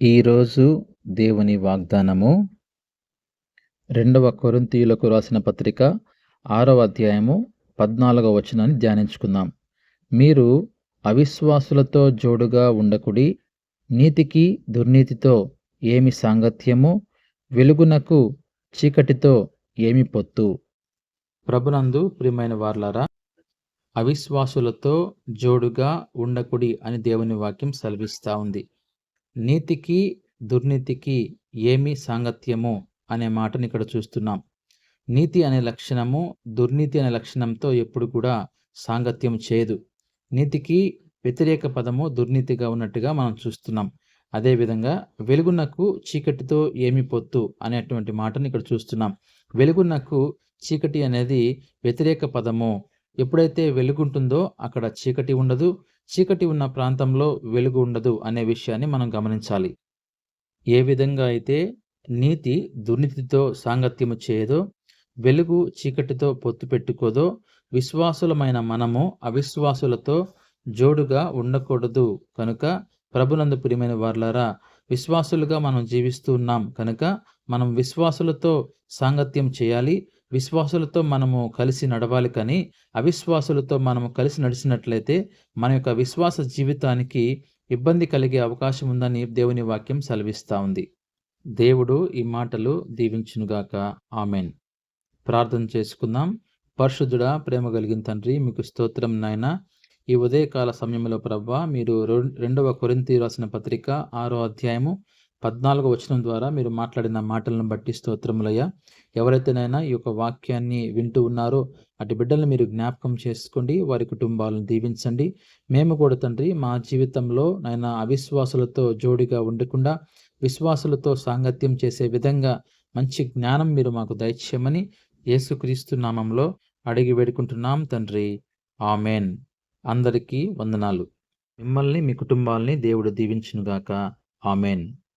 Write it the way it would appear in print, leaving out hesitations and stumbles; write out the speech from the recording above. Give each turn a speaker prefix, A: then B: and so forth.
A: ఈరోజు దేవుని వాగ్దానము 2 కొరింథీయులకు రాసిన పత్రిక 6వ అధ్యాయము 14వ వచనాన్ని ధ్యానించుకుందాం. మీరు అవిశ్వాసులతో జోడుగా ఉండకుడి, నీతికి దుర్నీతితో ఏమి సాంగత్యము, వెలుగునకు చీకటితో ఏమి పొత్తు. ప్రభునందు ప్రియమైన వార్లారా, అవిశ్వాసులతో జోడుగా ఉండకుడి అని దేవుని వాక్యం సెలవిస్తూ ఉంది. నీతికి దుర్నీతికి ఏమి సాంగత్యము అనే మాటని ఇక్కడ చూస్తున్నాం. నీతి అనే లక్షణము దుర్నీతి అనే లక్షణంతో ఎప్పుడు కూడా సాంగత్యం చేయదు. నీతికి వ్యతిరేక పదము దుర్నీతిగా ఉన్నట్టుగా మనం చూస్తున్నాం. అదేవిధంగా వెలుగునకు చీకటితో ఏమి పొత్తు అనేటువంటి మాటని ఇక్కడ చూస్తున్నాం. వెలుగునకు చీకటి అనేది వ్యతిరేక పదము. ఎప్పుడైతే వెలుగుంటుందో అక్కడ చీకటి ఉండదు, చీకటి ఉన్న ప్రాంతంలో వెలుగు ఉండదు అనే విషయాన్ని మనం గమనించాలి. ఏ విధంగా అయితే నీతి దుర్నీతితో సాంగత్యము చేయదో, వెలుగు చీకటితో పొత్తు పెట్టుకోదో, విశ్వాసులమైన మనము అవిశ్వాసులతో జోడుగా ఉండకూడదు. కనుక ప్రభునందు ప్రియమైన వారలారా, విశ్వాసులుగా మనం జీవిస్తూ ఉన్నాం కనుక మనం విశ్వాసులతో సాంగత్యం చేయాలి, విశ్వాసులతో మనము కలిసి నడవాలి. కానీ అవిశ్వాసులతో మనము కలిసి నడిచినట్లయితే మన యొక్క విశ్వాస జీవితానికి ఇబ్బంది కలిగే అవకాశం ఉందని దేవుని వాక్యం సెలవిస్తూ ఉంది. దేవుడు ఈ మాటలు దీవించునుగాక. ఆమెన్. ప్రార్థన చేసుకుందాం. పరిశుద్ధుడా, ప్రేమ కలిగిన తండ్రి, మీకు స్తోత్రం నాయన. ఈ ఉదయకాల సమయంలో ప్రభువా, మీరు 2వ కొరింథీ రాసిన పత్రిక 6వ అధ్యాయము 14వ వచనం ద్వారా మీరు మాట్లాడిన మాటలను బట్టి స్తోత్రములయ్యా. ఎవరైతేనైనా ఈ యొక్క వాక్యాన్ని వింటూ ఉన్నారో అటు బిడ్డలను మీరు జ్ఞాపకం చేసుకోండి, వారి కుటుంబాలను దీవించండి. మేము కూడా తండ్రి మా జీవితంలో నాయన అవిశ్వాసులతో జోడిగా ఉండకుండా విశ్వాసులతో సాంగత్యం చేసే విధంగా మంచి జ్ఞానం మీరు మాకు దయచేయమని యేసుక్రీస్తు నామంలో అడిగి వేడుకుంటున్నాం తండ్రి. ఆమెన్. అందరికీ వందనాలు. మిమ్మల్ని మీ కుటుంబాలని దేవుడు దీవించునుగాక. ఆమెన్.